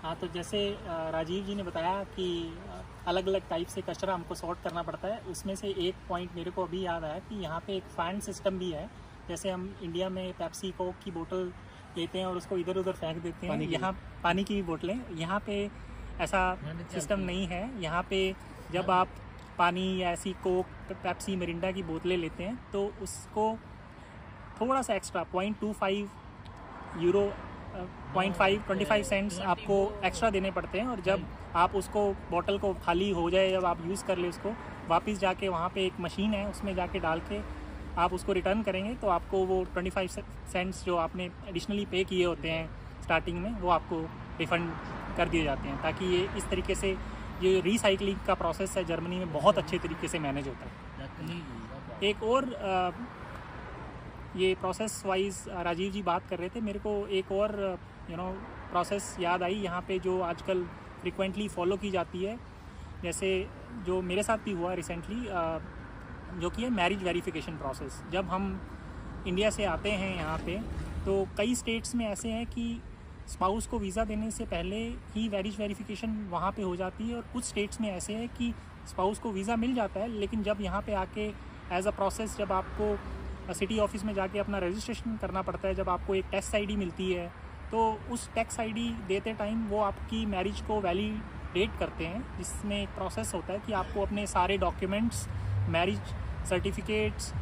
हाँ, तो जैसे राजीव जी ने बताया कि अलग अलग टाइप से कचरा हमको सॉर्ट करना पड़ता है। उसमें से एक पॉइंट मेरे को अभी याद आया कि यहाँ पे एक फैन सिस्टम भी है। जैसे हम इंडिया में पेप्सी कोक की बोतल लेते हैं और उसको इधर उधर फेंक देते हैं, यहाँ पानी की भी बोतलें, यहाँ पे ऐसा सिस्टम नहीं है। यहाँ पे जब आप पानी या ऐसी कोक, पेप्सी, मिरिंडा की बोतलें लेते हैं तो उसको थोड़ा सा एक्स्ट्रा 0.25 यूरो 25 सेंट्स आपको एक्स्ट्रा देने पड़ते हैं। और जब आप उसको बॉटल को खाली हो जाए, जब आप यूज़ कर ले उसको, वापस जाके वहाँ पे एक मशीन है, उसमें जाके डाल के आप उसको रिटर्न करेंगे तो आपको वो 25 सेंट्स जो आपने एडिशनली पे किए होते हैं स्टार्टिंग में, वो आपको रिफ़ंड कर दिए जाते हैं। ताकि ये इस तरीके से ये रिसाइकलिंग का प्रोसेस है जर्मनी में बहुत अच्छे तरीके से मैनेज होता है। एक और ये प्रोसेस वाइज राजीव जी बात कर रहे थे, मेरे को एक और प्रोसेस याद आई यहाँ पे जो आजकल फ्रिक्वेंटली फॉलो की जाती है। जैसे जो मेरे साथ भी हुआ रिसेंटली, जो कि है मैरिज वेरिफिकेशन प्रोसेस। जब हम इंडिया से आते हैं यहाँ पे तो कई स्टेट्स में ऐसे हैं कि स्पाउस को वीज़ा देने से पहले ही मैरिज वेरिफिकेशन वहाँ पे हो जाती है, और कुछ स्टेट्स में ऐसे है कि स्पाउस को वीज़ा मिल जाता है, लेकिन जब यहाँ पे आके एज अ प्रोसेस जब आपको सिटी ऑफिस में जाके अपना रजिस्ट्रेशन करना पड़ता है, जब आपको एक टैक्स आईडी मिलती है तो उस टैक्स आईडी देते टाइम वो आपकी मैरिज को वैलिडेट करते हैं, जिसमें एक प्रोसेस होता है कि आपको अपने सारे डॉक्यूमेंट्स, मैरिज सर्टिफिकेट्स,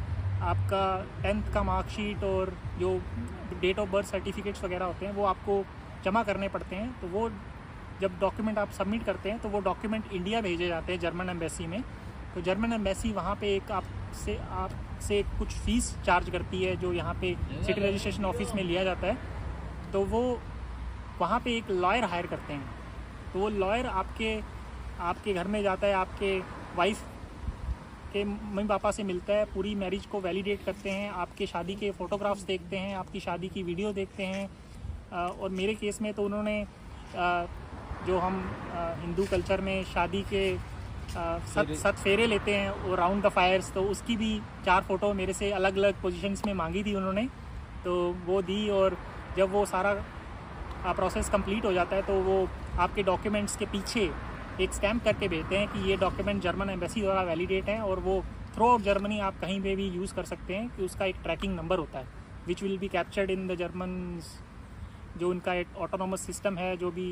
आपका 10th का मार्कशीट और जो डेट ऑफ बर्थ सर्टिफिकेट्स वगैरह होते हैं वो आपको जमा करने पड़ते हैं। तो वो जब डॉक्यूमेंट आप सबमिट करते हैं तो वो डॉक्यूमेंट इंडिया भेजे जाते हैं जर्मन एम्बेसी में। तो जर्मन एम्बेसी वहाँ पे एक आपसे कुछ फ़ीस चार्ज करती है, जो यहाँ पे सिटी रजिस्ट्रेशन ऑफिस में लिया जाता है। तो वो वहाँ पे एक लॉयर हायर करते हैं। तो वो लॉयर आपके घर में जाता है, आपके वाइफ के मम्मी पापा से मिलता है, पूरी मैरिज को वैलिडेट करते हैं, आपके शादी के फ़ोटोग्राफ्स देखते हैं, आपकी शादी की वीडियो देखते हैं। और मेरे केस में तो उन्होंने जो हम हिंदू कल्चर में शादी के 7 फेरे लेते हैं, वो राउंड द फायर्स, तो उसकी भी 4 फ़ोटो मेरे से अलग अलग पोजीशंस में मांगी थी उन्होंने, तो वो दी। और जब वो सारा प्रोसेस कंप्लीट हो जाता है तो वो आपके डॉक्यूमेंट्स के पीछे एक स्टैम्प करके भेजते हैं कि ये डॉक्यूमेंट जर्मन एम्बेसी द्वारा वैलिडेट हैं, और वो थ्रू आउट जर्मनी आप कहीं पे भी यूज़ कर सकते हैं। कि उसका एक ट्रैकिंग नंबर होता है which will be captured in the German, जो उनका एक ऑटोनोमस सिस्टम है जो भी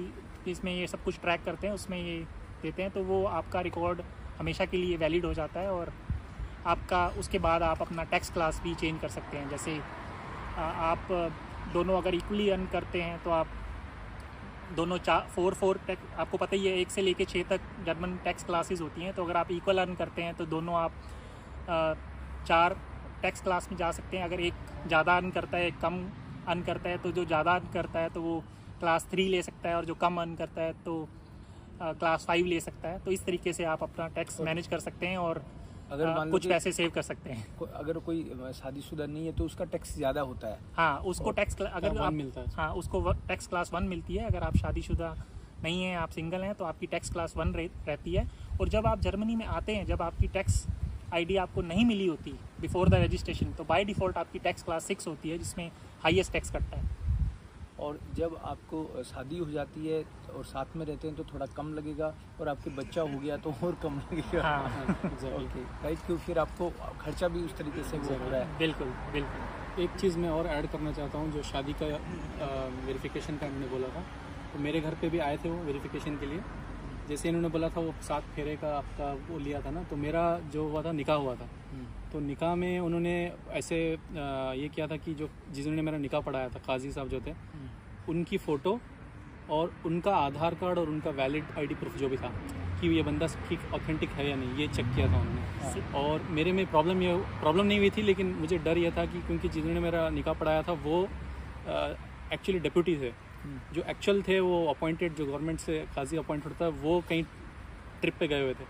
इसमें ये सब कुछ ट्रैक करते हैं, उसमें ये देते हैं। तो वो आपका रिकॉर्ड हमेशा के लिए वैलिड हो जाता है, और आपका उसके बाद आप अपना टैक्स क्लास भी चेंज कर सकते हैं। जैसे आप दोनों अगर इक्वली अर्न करते हैं तो आप दोनों 4 टैक्स, आपको पता ही है 1 से लेके 6 तक जर्मन टैक्स क्लासेस होती हैं। तो अगर आप इक्वल अर्न करते हैं तो दोनों आप 4 टैक्स क्लास में जा सकते हैं। अगर एक ज़्यादा अर्न करता है, एक कम अर्न करता है, तो जो ज़्यादा अर्न करता है तो वो क्लास 3 ले सकता है, और जो कम अर्न करता है तो क्लास 5 ले सकता है। तो इस तरीके से आप अपना टैक्स मैनेज कर सकते हैं और अगर कुछ पैसे सेव कर सकते हैं। अगर कोई शादीशुदा नहीं है तो उसका टैक्स ज़्यादा होता है। हाँ, उसको टैक्स अगर आप मिलता है। हाँ, उसको टैक्स क्लास 1 मिलती है। अगर आप शादीशुदा नहीं हैं, आप सिंगल हैं, तो आपकी टैक्स क्लास 1 रहती है। और जब आप जर्मनी में आते हैं, जब आपकी टैक्स आईडी आपको नहीं मिली होती बिफोर द रजिस्ट्रेशन, तो बाय डिफ़ॉल्ट आपकी टैक्स क्लास 6 होती है, जिसमें हाईएस्ट टैक्स कटता है। और जब आपको शादी हो जाती है और साथ में रहते हैं तो थोड़ा कम लगेगा, और आपके बच्चा हो गया तो और कम लगेगा। हाँ ओके राइट, क्यों फिर आपको खर्चा भी उस तरीके से वो हो रहा है। बिल्कुल बिल्कुल। एक चीज़ मैं और ऐड करना चाहता हूँ, जो शादी का वेरिफिकेशन का मैंने बोला था, तो मेरे घर पे भी आए थे वो वेरिफिकेशन के लिए। जैसे इन्होंने बोला था वो 7 फेरे का आपका वो लिया था ना, तो मेरा जो हुआ था निकाह हुआ था। तो निकाह में उन्होंने ऐसे ये किया था कि जो जिन्होंने मेरा निकाह पढ़ाया था, काजी साहब जो थे, उनकी फ़ोटो और उनका आधार कार्ड और उनका वैलिड आईडी प्रूफ जो भी था कि ये बंदा ठीक ऑथेंटिक है या नहीं, ये चेक किया था उन्होंने। और मेरे में प्रॉब्लम नहीं हुई थी, लेकिन मुझे डर ये था कि क्योंकि जिन्होंने मेरा निकाह पढ़ाया था वो एक्चुअली डिप्यूटी थे, जो एक्चुअल थे वो अपॉइंटेड, जो गवर्नमेंट से काजी अपॉइंट होता है, वो कहीं ट्रिप पे गए हुए थे,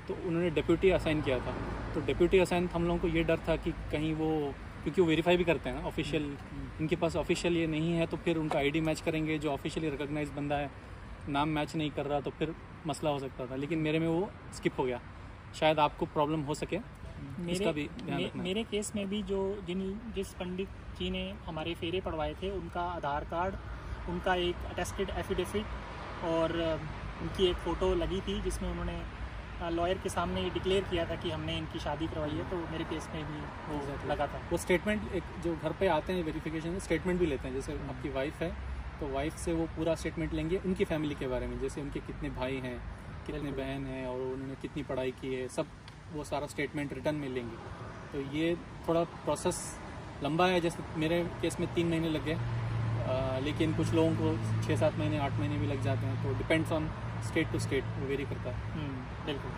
तो उन्होंने डिप्यूटी असाइन किया था। तो डिप्यूटी असाइन हम लोगों को ये डर था कि कहीं वो, क्योंकि वो वेरीफाई भी करते हैं ना ऑफिशियल, इनके पास ऑफिशियल ये नहीं है तो फिर उनका आईडी मैच करेंगे, जो ऑफिशियली रिकॉग्नाइज बंदा है नाम मैच नहीं कर रहा तो फिर मसला हो सकता था। लेकिन मेरे में वो स्किप हो गया। शायद आपको प्रॉब्लम हो सके, इसका भी ध्यान रखना। मेरे केस में भी जिस पंडित जी ने हमारे फेरे पढ़वाए थे, उनका आधार कार्ड, उनका एक अटेस्टेड एफिडेविट और उनकी एक फ़ोटो लगी थी जिसमें उन्होंने लॉयर के सामने डिक्लेयर किया था कि हमने इनकी शादी करवाई है, तो मेरे केस में भी वो लगा था। वो स्टेटमेंट एक जो घर पे आते हैं वेरिफिकेशन में स्टेटमेंट भी लेते हैं, जैसे आपकी वाइफ है तो वाइफ से वो पूरा स्टेटमेंट लेंगे उनकी फैमिली के बारे में, जैसे उनके कितने भाई हैं, कितने बहन हैं और उन्होंने कितनी पढ़ाई की है, सब वो सारा स्टेटमेंट रिटर्न में लेंगे। तो ये थोड़ा प्रोसेस लंबा है, जैसे मेरे केस में 3 महीने लग गए, लेकिन कुछ लोगों को 6-7 महीने 8 महीने भी लग जाते हैं, तो depends on state to state, वो वेरी करता है। बिल्कुल।